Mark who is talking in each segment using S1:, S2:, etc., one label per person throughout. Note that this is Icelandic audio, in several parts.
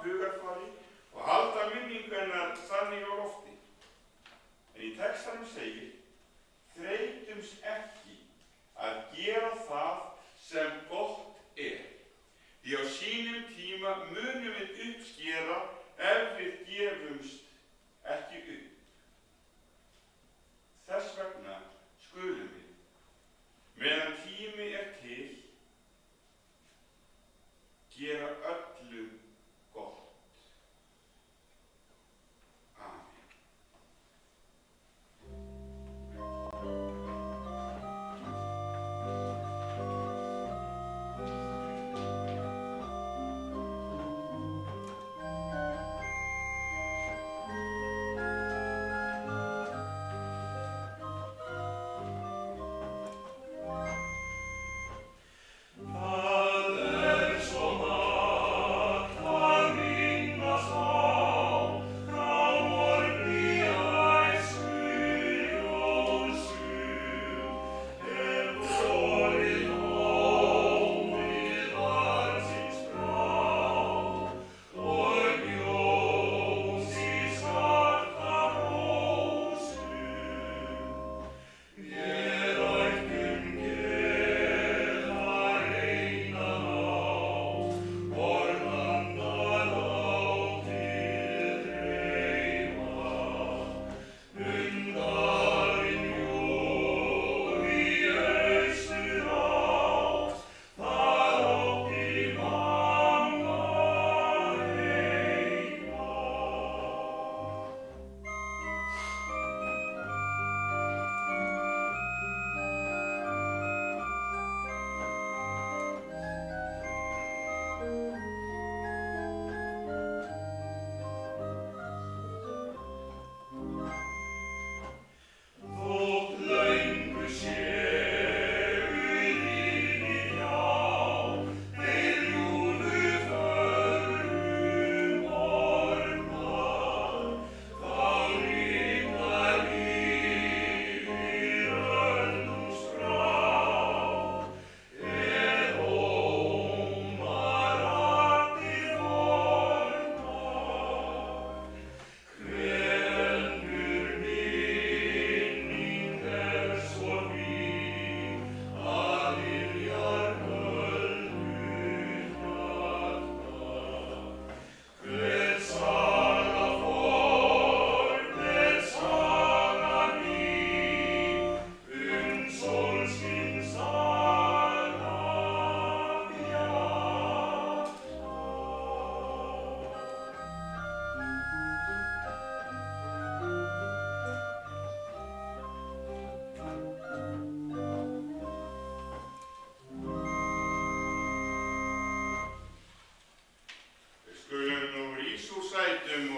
S1: hugarfari og halda minningu hennar þannig á lofti. En í textanum segir: þreytumst ekki að gera það sem gott er, því á sínum tíma munum við uppskera ef við gefumst ekki upp. Þess vegna skulum við, meðan tími er til, gera öllum gott. Amen.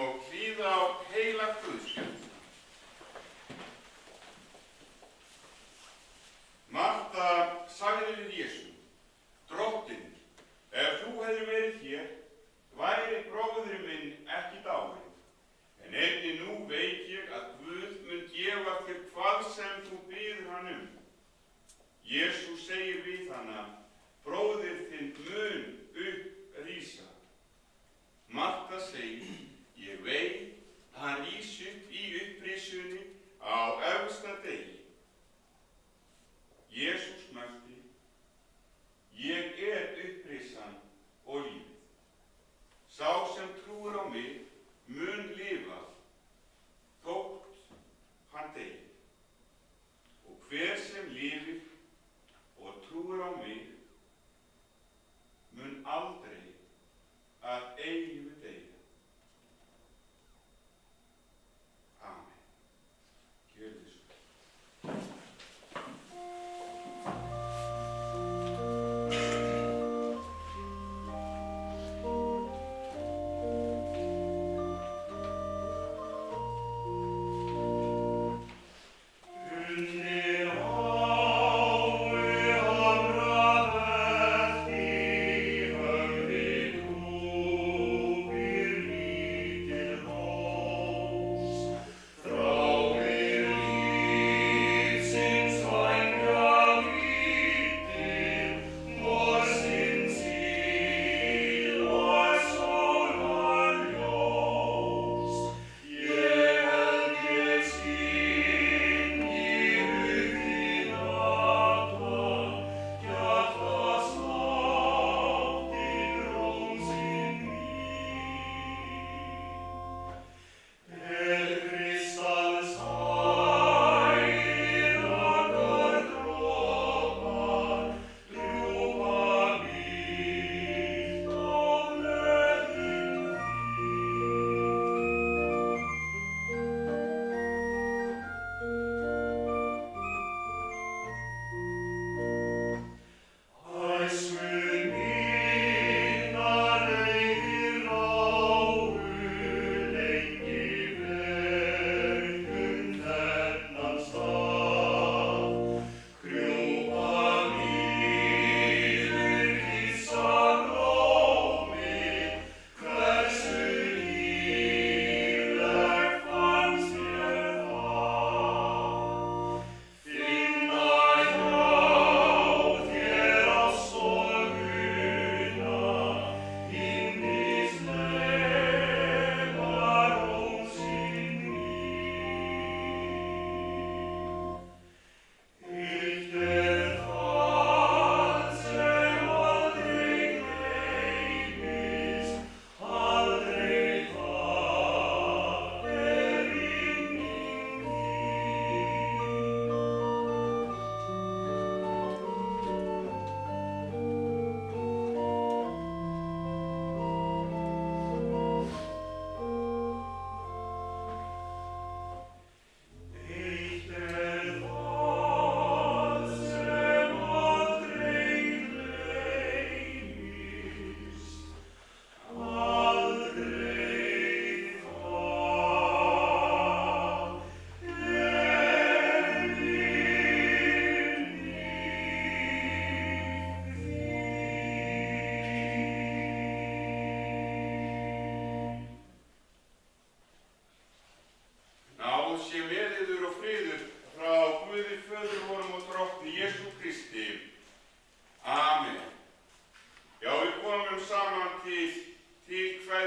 S1: Og hlýða á heilagt guðspjall. Marta sagði við Jesú: Drottinn, ef þú hefðir verið hér, væri bróðir minn ekki dáinn. En einnig nú veit ég að Guð mun gefa þér hvað sem þú biður hann um. Jesú segir við hana: Bróðir þinn mun upprísa. Marta segir: Ég veit að hann rís upp í upprísunni á efsta degi. Jesús mælti: Ég er upprísan og lífið. Sá sem trúir á mig mun lifa, þótt hann deyi. Og hver sem lifir og trúir á mig mun aldrei að eilífu deyja. Amen. Gjörðu þið svo.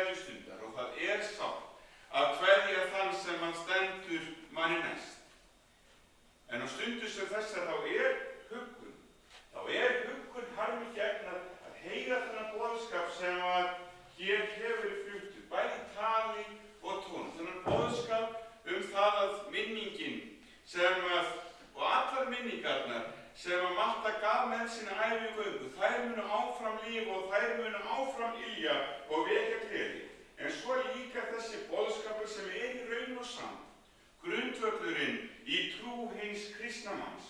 S1: kveðjustundar og það er sárt að kveðja þann sem hann stendur manni næst. En á stundu sem þessar þá er huggun harmi gegn að heyra þennan boðskap sem að hér hefur fluttur, bæði tali og tóni. Þennan boðskap það að minningin sem að, og allar minningarnar sem að Marta gaf með sinna ævigöngu, þær munu áfram lífa og þær munu áfram ylja og vekja gleði. En svo líka þessi boðskapur sem er í raun og sann, grundvöllurinn í trú hins kristna manns,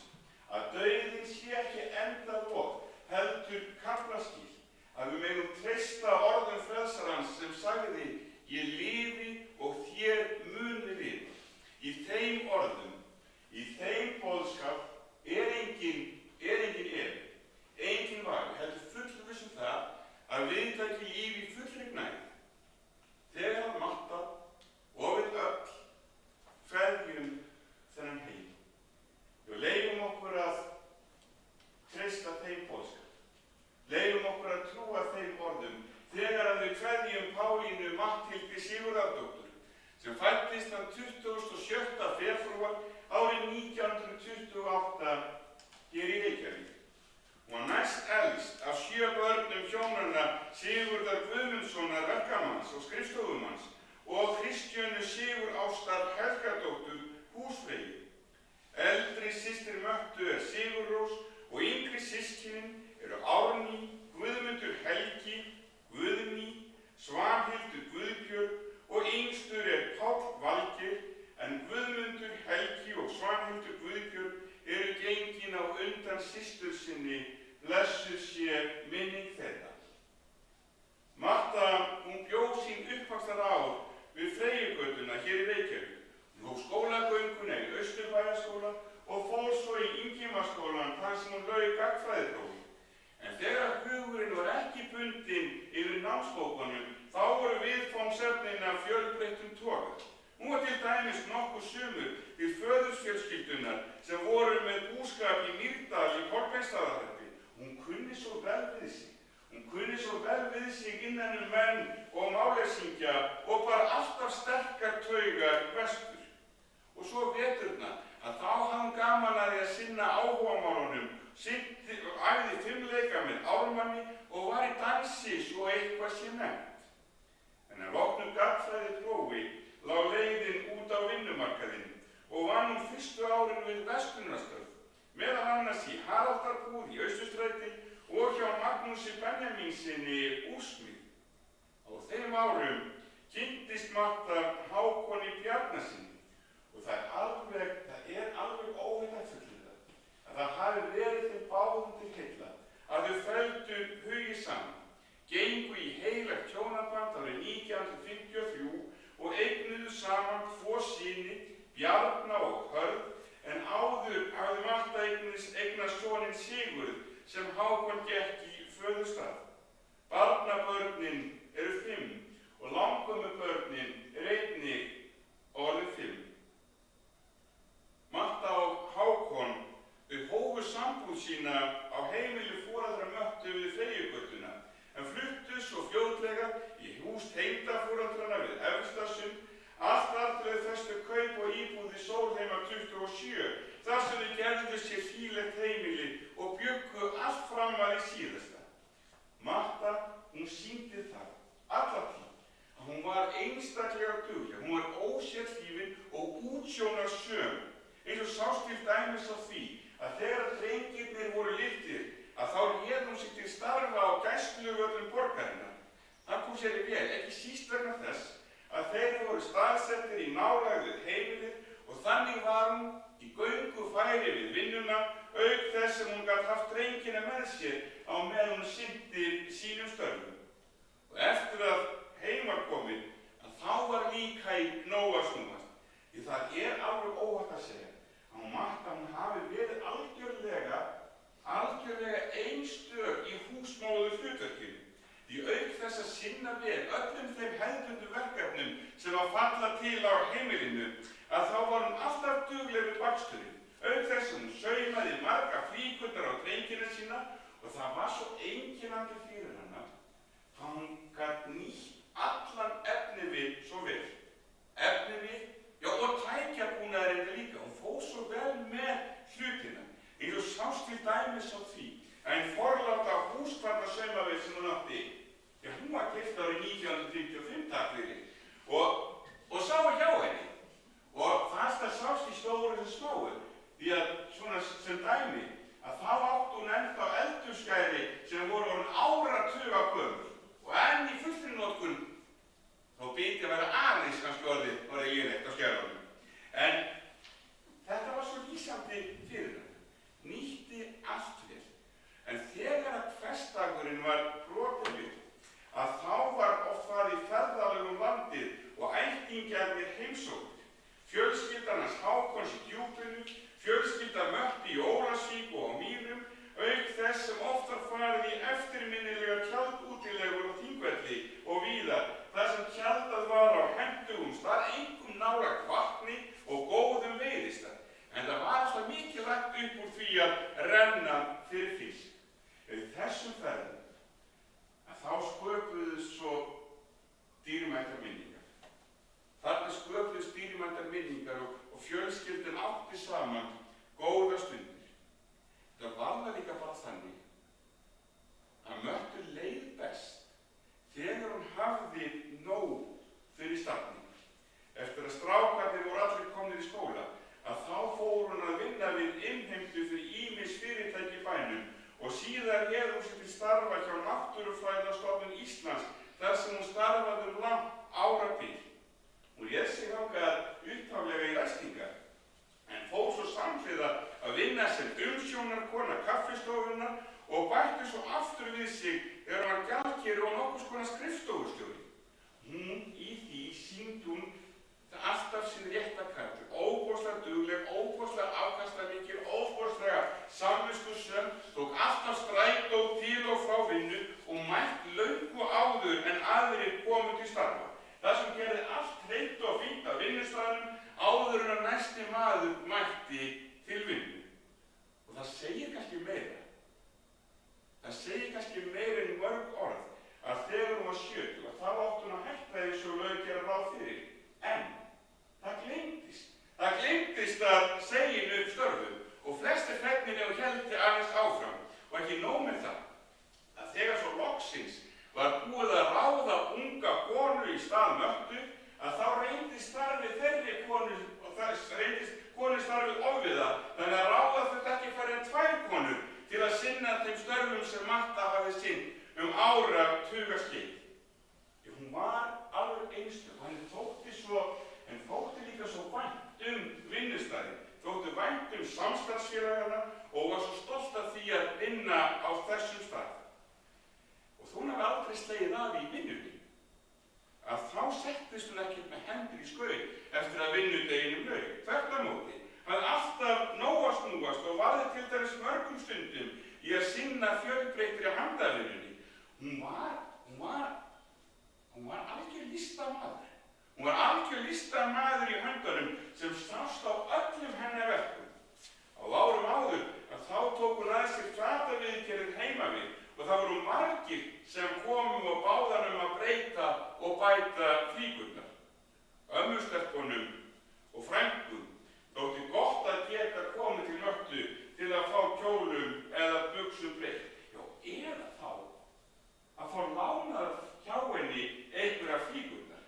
S1: að dauðinn sé ekki endalok, heldur kaflaskil, að við megum treysta orðum frelsarans sem sagði: ég lifi og þér muni lifa. Í þeim orðum, í þeim boðskap er engin efi, engin vafi, heldur fullviss það að við taki lífi í fullri gnægð. Þegar Marta og við öll kveðjum þennan heim. Og leyfum okkur að treysta þeim boðskap. Leyfum okkur að trúa þeim orðum þegar að við kveðjum Pálínu Matthildi Sigurðardóttur sem fæddist þann 27. febrúar árið 1928 hér í Reykjavík. Hún var næst elst af 7 börnum hjónanna Sigurðar Guðmundssonar verkamanns og skrifstofumanns og Kristjönu Sigur Ástar Helgadóttur húsfreyju. Eldri systir Möttu er Sigurrós og yngri systkinin eru Árný, Guðmundur Helgi, Guðný, Svanhildur Guðbjörg og yngstur er Páll Valgeir, en Guðmundur Helgi og Svanhildur Guðbjörg eru gengin á undan systur sinni, blessuð sé minning þeirra. Marta, hún bjó sín uppvaxtarár við Freyjugötuna hér í Reykjavík. Hún hóf skólagönguna í Austurbæjarskóla og fór svo í Ingimarsskólann þar sem hún lauk gagnfræðiprófi. En þegar hugurinn var ekki bundinn yfir námsbókunum, þá voru viðfangsefnin af fjölbreyttum toga. Hún var til dæmis nokkuð sumur til föðursfjölskyldunar sem voru með búskap í Mýrdal í Kolbeinsstaðahreppi. Hún kunni svo vel við sig. Hún kunni svo vel við sig innan menn og máleysingja og bar alltaf sterkar taugar vestur. Og svo veturna að þá hafði hún gaman að því að sinna áhugamálunum, æfði fimleika með Ármanni og var í dansi svo eitthvað sé nefnt. En að loknum gagnfræðiprófi lá leiðin út á vinnumarkaðinn og vann hún fyrstu árin við verslunarstörf, meðal annars í Haraldarbúð í Austurstræti og hjá Magnúsi Benjamínsinni úrsmið. Á þeim árum kynntist Marta Hákoni Bjarnasyni og það er alveg óhætt að fullyrða að það hafi verið þeim báðum til heilla að þau felldu hugi saman, gengu í heilagt hjónaband árið 1953 og eignuðu saman 2 syni, Bjarna og Hörð, en áður hafði Marta eignast soninn Sigurð sem Hákon gekk í föðurstað. Barnabörnin eru 5 og langömmubörnin einnig orðin 5. Marta og Hákon hófu sambúð sína á heimili foreldra Möttu við Freyjugötuna, en fluttu svo fljótlega í hús tengdaforeldranna við Efstasund, allt þar til þau festu kaup og íbúð í Sólheima 27, þar sem þau gerðu sér fílegt heimili og bjuggu allt fram að í síðasta. Marta, hún sýndi það alla tíð að hún var einstaklega dugleg, hún var ósérhlífin og útsjónarsöm, eins og sást til dæmis á því að þegar drengirnir voru litlir að þá réð hún sig til starfa á gæsluvöllum borgarinnar. Það kom sér vel, ekki síst vegna þess að þeir voru staðsettir í nálægð við heimilið og þannig var hún í göngufæri við vinnuna, auk þess sem hún gat haft drengina með sér á meðan hún sinnti sínum störfum. Og eftir að heim var komin, að þá var líka í nóg að snúast. Því það er alveg óhætt að segja að Marta hún hafi verið algjörlega einstök í húsmóður hlutverkinu. Því auk þess að sinna vel öllum þeim hefðbundnu verkefnum sem að falla til á heimilinu, að þá var hún alltaf dugleg við baksturinn. Auk þess að hún saumaði marga flíkurnar á drengina sína og það var svo einkennandi fyrir hana að hún gat nýtt allan efnivið svo vel. Efnivið, já og tækjabúnaður þetta líka. Hún fór svo vel með hlutina. Eins og sást til dæmis á því að ein forláta húsbarnarsaumavél sem hún átti, já hún var keypt árið 1995 takk fyrir og sá hjá henni. Og það sást í stóru sem smáu, því að svona sem dæmi að þá átti hún ennþá eldhúsgæði sem voru orðin áratuga gömul og enn í fullri notkun þá byrti að vera aðeins kannski orðið lélegt á skjælunum. En þetta var svo lýsandi fyrir hann. Nýtti allt vel. En þegar að hversdagurinn var brotinn upp að þá var oft farið í ferðalögum landið og ættingjarnir heimsóknir. Fjölskyldan hans Hákons í Djúpinu, fjölskylda Möppi í Ólafsvík og á Mýrum, auk þess sem oft var farið í eftirminnilega tjaldútilegur á Þingvelli og víðar, þar sem tjaldað var á hentugum stað, einkum nálægt vatni og góðum veiðistað. En það var alltaf mikilvægt upp úr því að renna fyrir fisk. Í þessum ferðum að þá sköpuðust svo dýrmætar minningar. Þarna sköpuðust dýrmætar minningar og fjölskyldin átti saman góða stundir. Það var það líka bara þannig að Mörtu leið best þegar hún hafði nóg fyrir stafni. Eftir að strákarnir voru allir komnir í skóla að þá fór hún að vinna við innheimtu fyrir ýmis fyrirtæki í bænum og síðar réð hún sér til starfa hjá Náttúrufræðistofnun Íslands þar sem hún starfaði langt árabil. Hún réð sig þangað upphaflega í ræstingar en fór svo samhliða að vinna sem umsjónarkona kaffistofunnar og bætti svo aftur við sig þegar hann var gjaldkeri og nokkurs konar skrifstofustjóri. Hún í því sýndi hún alltaf sinn rétta karl, óbóðslega dugleg, óbóðslega afkastamikil, óbóðslega samviskusöm, tók alltaf strætó til og frá vinnu og mætt löngu áður en aðrir komu til starfa. Það sem gerði allt hreint og fínt á vinnustaðnum áður en að næsti maður mætti til vinnu. Og það segir kannski meira. Það segir kannski meira en mörg orð að þegar hún var 70 þá átti hún að hætta eins og lög gera ráð fyrir. En það gleymdist. Það gleymdist að segja henni upp störfum og flestir fegnir og héldi aðeins áfram. Og ekki nóg með það að þegar svo loksins var búið að ráða unga konu í stað Mörtu að þá reyndist starfið þeirri konu og það reyndist konu starfið ofviða þannig að ráða þetta ekki færri en 2 konur til að sinna þeim störfum sem Marta hafði sinnt áratuga skeið. Hún var alveg einstök og henni þótti líka svo vænt vinnustæðin, þótti vænt samstarfsfélagana og var svo stolt af því að vinna á þessum stað. Og hún hafði aldrei slegið af í vinnunni. Að þá settist hún ekkert með hendur í skaut eftir að vinnudeginum lauk. Þvert á móti hafði alltaf nóg að snúast og varði til dæmis mörgum stundum í að sinna fjölbreyttri handavinnunni. Hún var algjör listamaður. Hún var algjör listamaður í höndunum sem sást á öllum hennar verkum. Á árum áður að þá tók hún að sér fataviðgerðir heima við og það voru margir sem komu og báðanum að breyta og bæta flíkurnar. Ömmustelpunum og frængum þótti gott að geta komið til Mörtu til að fá kjólum eða buxum breytt. Já, eða þá að fá lánaðar hjá henni einhverja flíkurnar.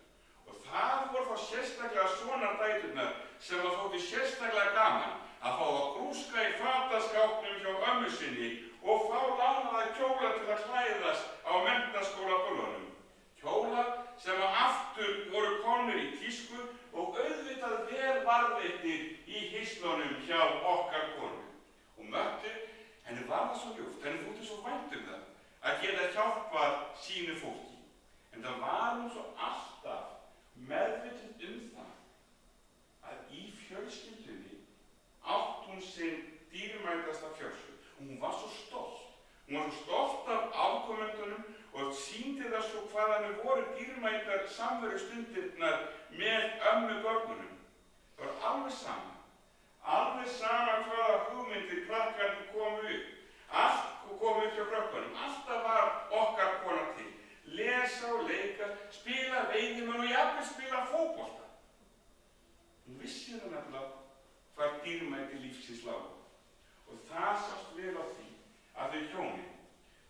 S1: Og það voru þá sérstaklega svona dæturnar sem að þótti sérstaklega gaman að fá að grúska í fataskápnum hjá ömmu sinni og fá lánaða kjóla til að klæðast á menntaskólaböllunum. Kjóla sem að aftur voru komnir í tísku og auðvitað vel varðveittir í hyslunum hjá okkar konu. Og Mörtu, henni var það svo ljúft, henni þótti svo vænt það að geta hjálpað sínu fólki. En það var hún svo alltaf meðvituð það að í fjölskyldunni átt hún sinn dýrmætasta fjölskyldu. Og hún var svo stolt. Hún var svo stolt af afkomendunum og sýndi það svo hvað henni voru dýrmætar samverustundirnar með ömmu börnunum. Það var alveg sama. Alveg sama hvaða hugmyndir krakkarnir komu upp. Allt kom upp hjá krökkunum. Alltaf var okkar kona til. lesa og leika, spila veiðimenn og jafnvel spila fótbolta. Hún vissi það nefnilega hvar dýrmæti lífsins lágu. Og það sást vel á því að þau hjónin,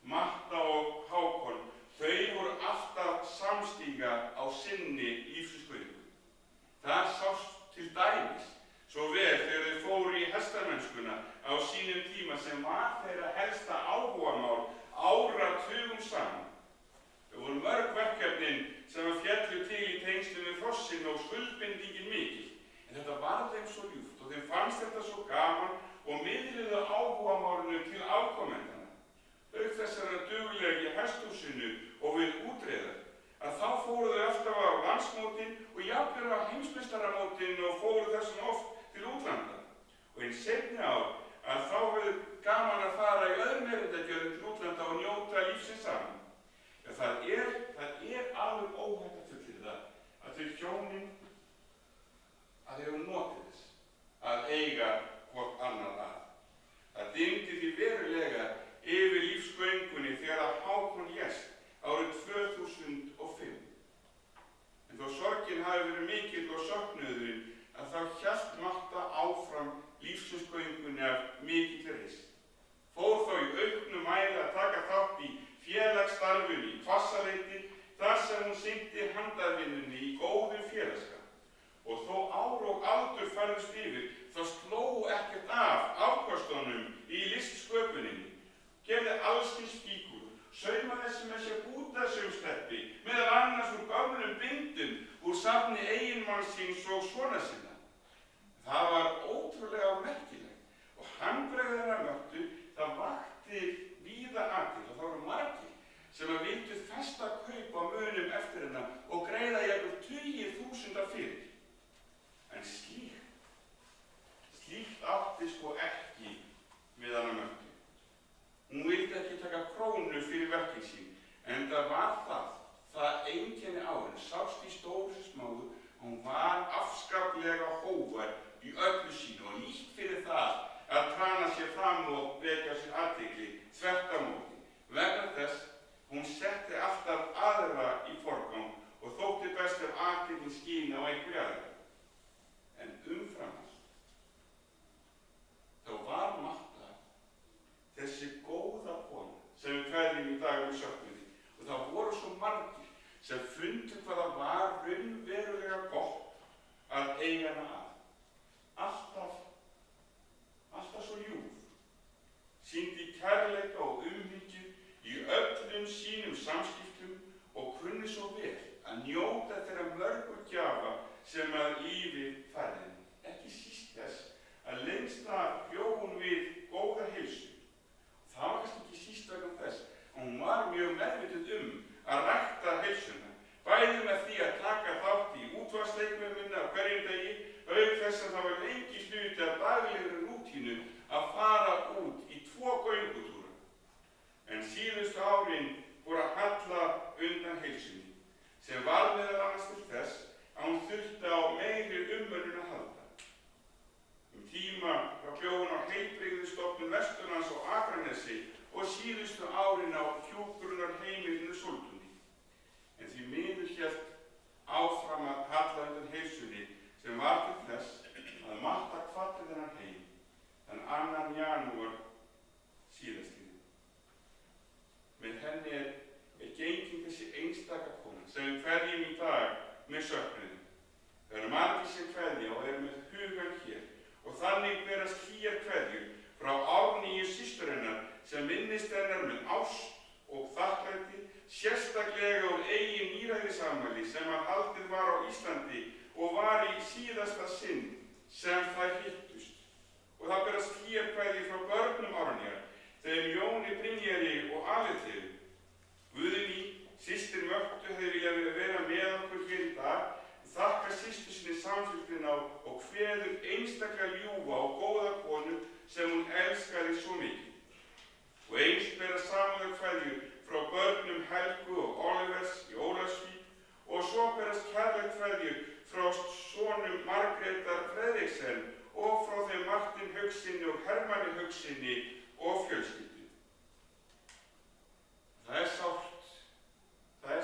S1: Marta og Hákon, þau voru alltaf samstíga á sinni lífsgöngu. Það sást til dæmis svo vel þegar þau fóru í hestamennskuna á sínum tíma sem var þeirra helsta áhugamál áratugum saman. Þau voru mörg verkefnin sem féllu til í tengslum við hrossin og skuldbindingin mikil. En þetta var þeim svo ljúft og þeim fannst þetta svo gaman og miðluðu áhugamálinu til afkomendana. Auk þessara duglega í hesthúsinu og við útreiðar, að þá fóru þau alltaf á landsmótin og jafnvel á heimsmeistaramótin og fóru þessum oft til útlanda. Og einn seinni ár að þá höfðu gaman að fara í öðrum erindagjörðum til útlanda og njóta lífsins saman. Ja, það er alveg óhætt að fullyrða að þau hjónin að þau hefur notið þess að eiga hvort annað að. Það dimmdi því verulega yfir lífsgöngunni þegar að Hákon lést árið 2005. En þó sorgin hafi verið mikill og söknuðurinn að þá hélt Marta áfram lífsgöngunni af mikilli reisn. Fór þá í auknum mæli að taka þátt í félagsstarfinu í Hvassaleiti þar sem hún sinnti handavinnunni í góðum félagsskap. Og þó ár og aldur færðust yfir, þá sló ekkert af afkostunum í listsköpuninni. Gerði allskyns fígúrur, saumaði með sér bútasaumsleppi, meðal annars úr gömlum bindum úr safni eiginmanns síns og sonar sinna. Það var ótrúlega merkilegt og handbragðið hennar Mörtu, það vakti víða athygli og það voru margir sem að vildu festa kaup á munum eftir hennar og greiða jafnvel tugir þúsunda fyrir. En slíkt átti sko ekki við hana Mörtu. Hún vildi ekki taka krónu fyrir verkin sín, en það var það einkenni á henni, sást í stóru sem smáu, hún var afskaplega hógvær í öllu sínu og lítt fyrir það að trana sér fram og vekja sér athygli þvert á móti. Vegna þess, hún setti alltaf aðra í forgang og þótti best ef athyglin skín á einhverja aðra. En umfram allt, þá var Marta þessi góða kona sem við kveðjum í dag með söknuði. Og það voru svo margir sem fundu hvað það var raunverulega gott að eiga hana að. Alltaf svo ljúf, sýndi kærleika og umhyggju í öllum sínum samskiptum og kunni svo vel að njóta þeirra mörgu gjafa sem að lífið færði henni. Ekki síst þess að lengst af bjó hún við góða heilsu. Það var kannski ekki síst vegna þess að hún var mjög meðvituð að rækta heilsuna, bæði með því að taka þátt í útvarpsleikjum á hverjum degi, auk þess að það var lengi hluti af daglegri rútínu að fara út í 2 göngutúra. En síðustu árin voru að halla undan heilsunni, sem var meðal annars til þess að hún þurfti á meiri umönnun að halda. Tíma var bjó hún á heilbrigðisstofnun Vesturlands á Akranesi og síðustu árin á hjúkrunarheimilinu Sóltúni. En því miður hélt áfram að halla undan heilsunni sem var til þess að Marta kvaddi þennan heim þann 2. janúar síðastliðinn. Með henni er gengin þessi einstaka kona sem við kveðjum í dag með söknuði. Það eru margir sem kveðja og eru með hugann hér. Og þannig berast hlýjar kveðjur frá Árnýju systur hennar sem minnist hennar með ást og þakklæti, sérstaklega úr eigin níræðisafmæli sem að haldið var á Íslandi og var í síðasta sinn sem þær hittust. Og það berast hlýjar kveðjur frá börnum Árnýjar, þeim Jóni Brynjari og Aletheu. Guðný, systir Mörtu, hefði viljað vera með okkur hér í dag, þakka systur sinni samfylgdina og kveður einstaklega ljúfa og góða konu sem hún elskaði svo mikið. Og eins bera samúðarkveðjur frá börnum Helgu og Olivers í Ólafsvík og svo berast kærleikskveðjur frá sonum Margrétar Fredriksen og frá þeim Martin Haugsinni og Hermanni Haugsinni og fjölskyldu. Það er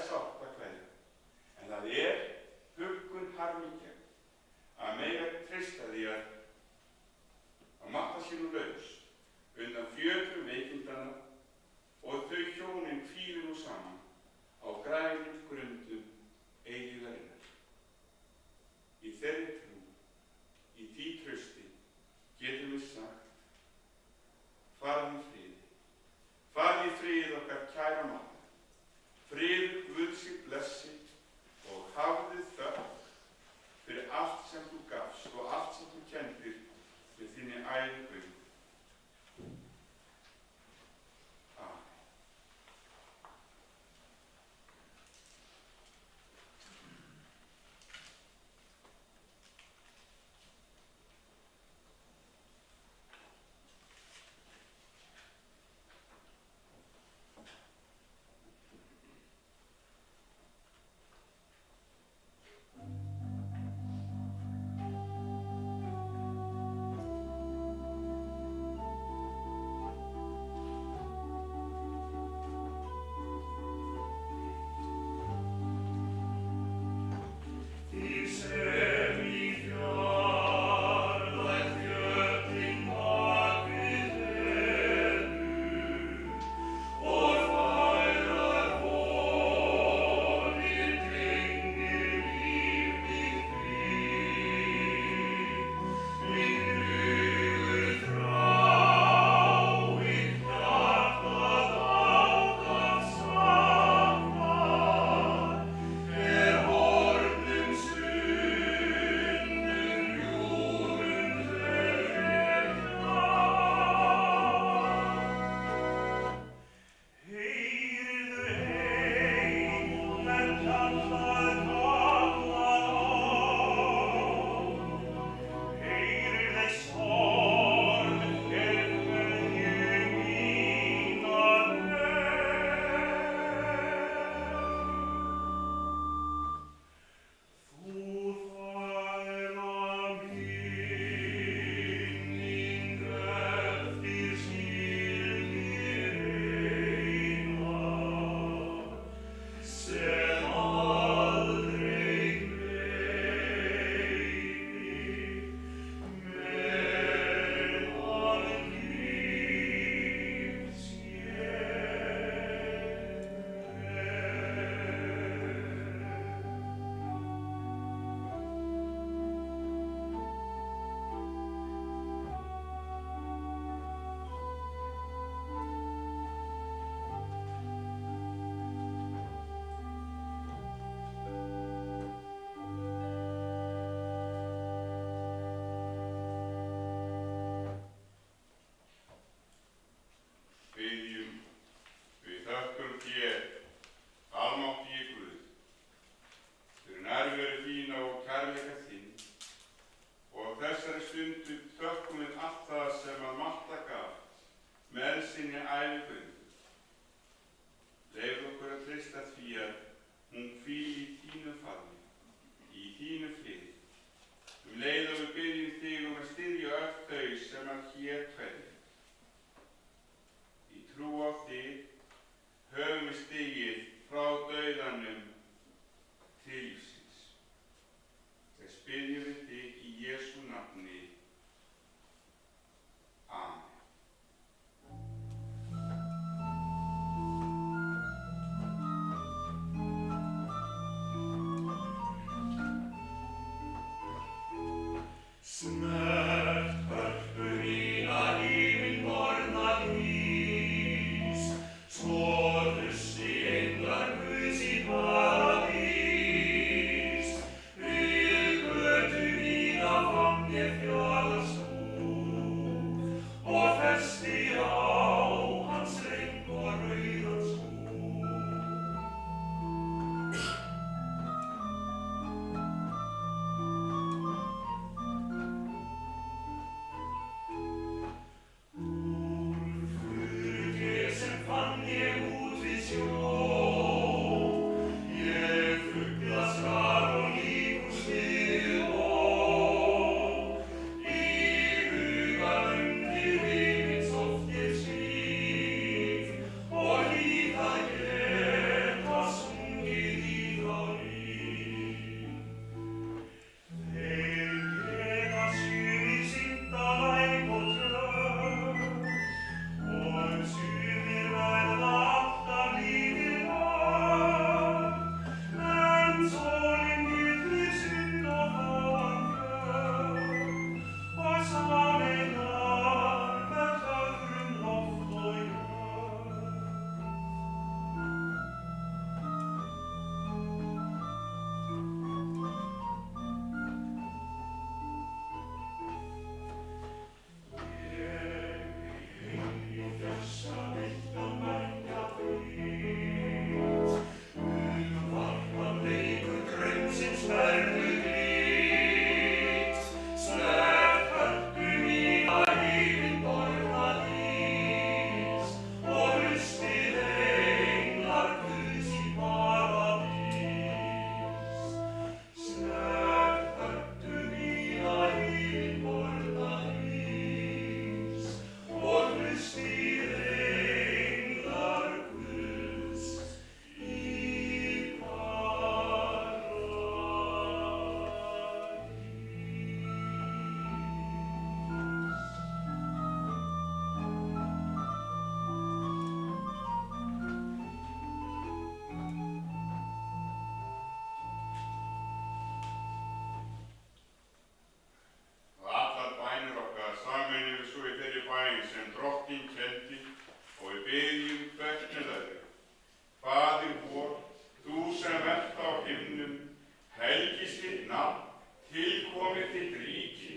S1: helgist þitt nafn, tilkomi þitt ríki,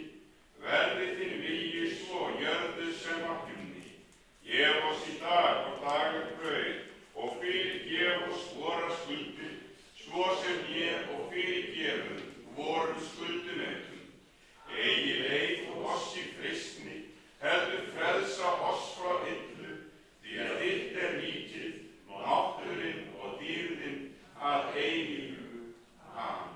S1: verði þinn vilji svo á jörðu sem á himni. Gef oss í dag og daglegt brauð og fyrirgef oss vorar skuldir, svo sem ég og fyrirgefum vorum skuldunautum. Eigi leið oss í freistni, heldur frelsa oss frá illu, því að þitt ríkið, mátturinn og dýrðin að eilífu. Amen.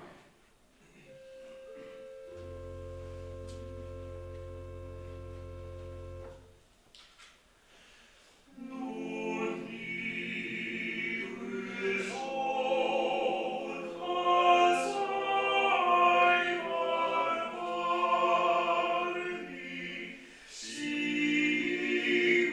S2: Sigur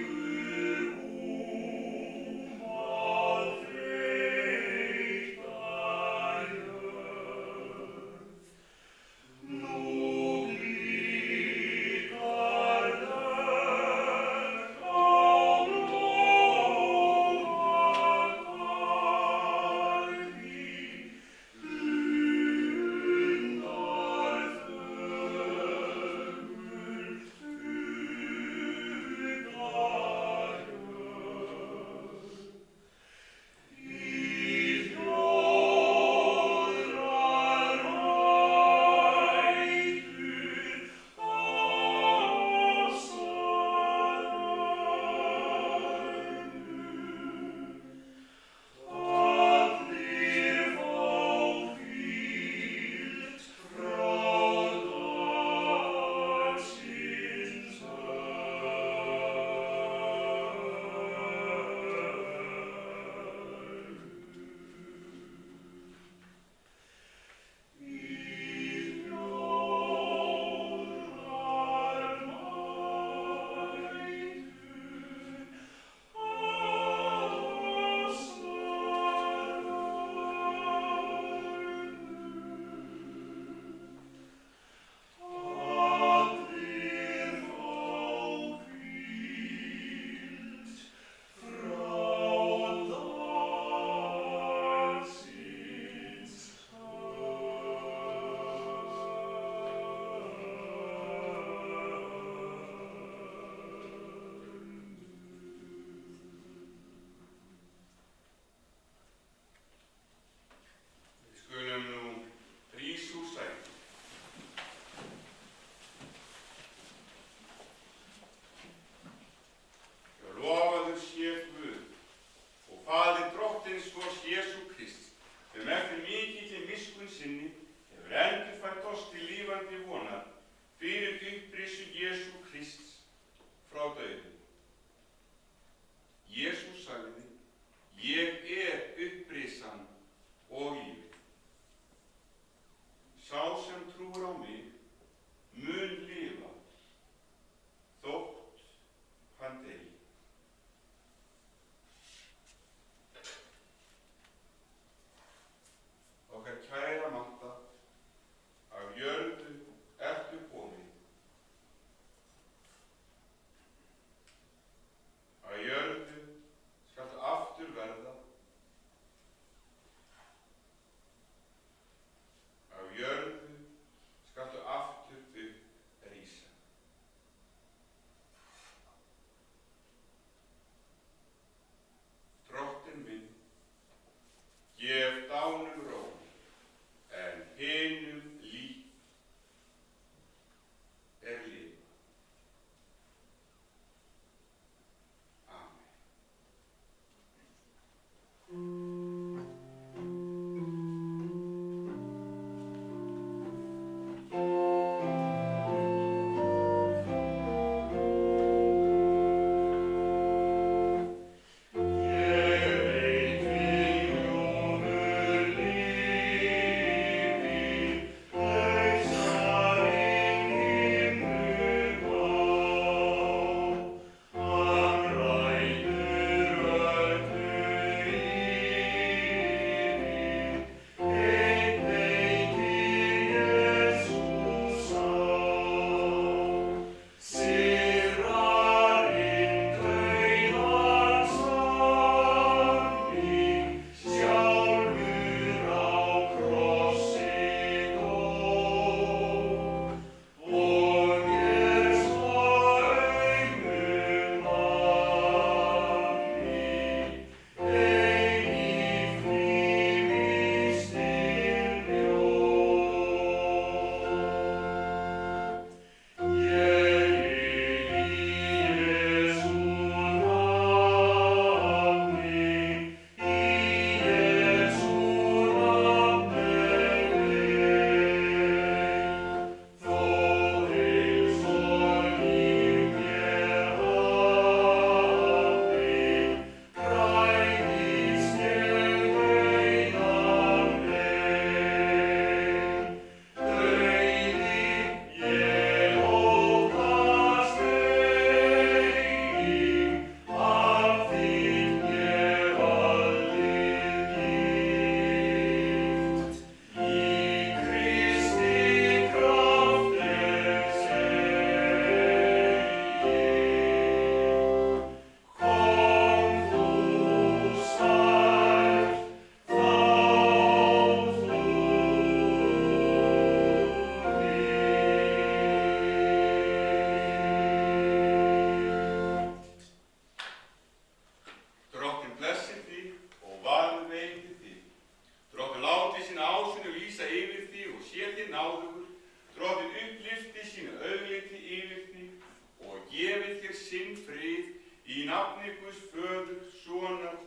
S1: náðugur, drottinn upplifti sína augliti yfir þig og gefið þér sinn frið í nafni Guðs Föður, Sonar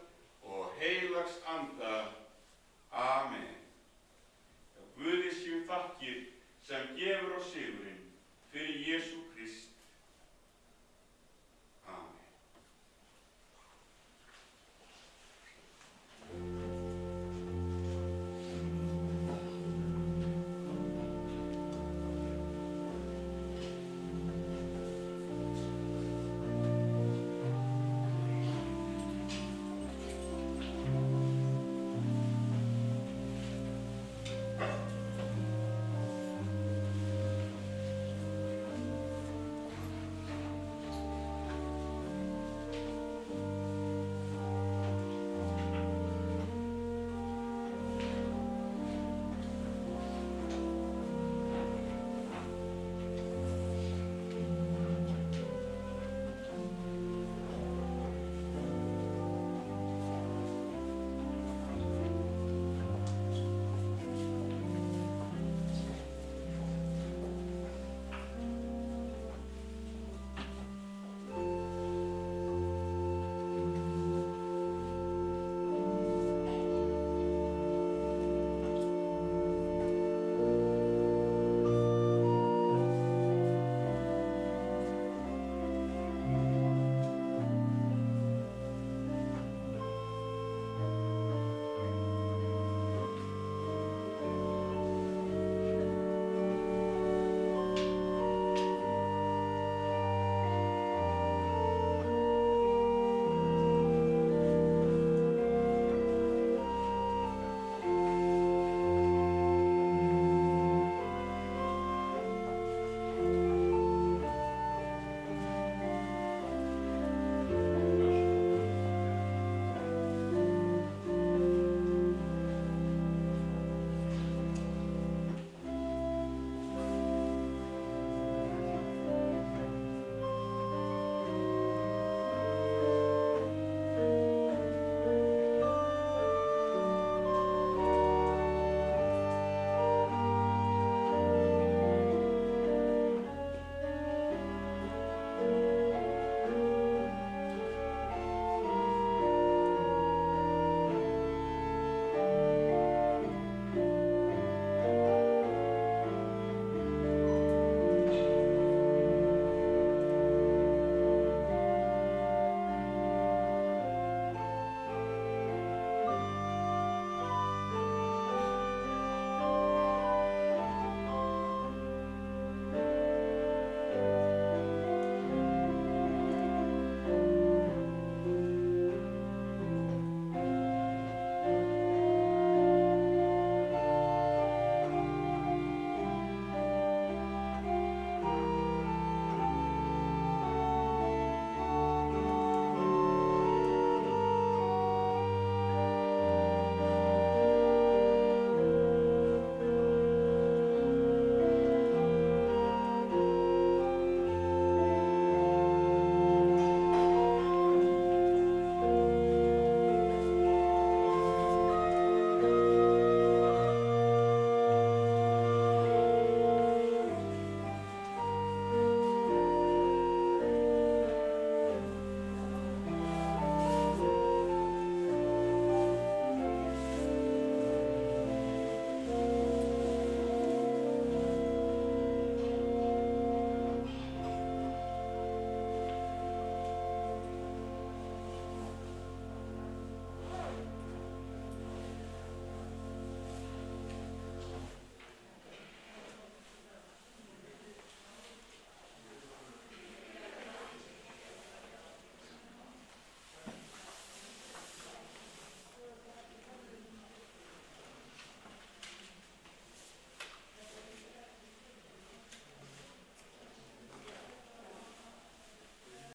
S1: og heilags Anda. Amen. Guði séu þakkir sem gefur oss sigurinn fyrir Jesú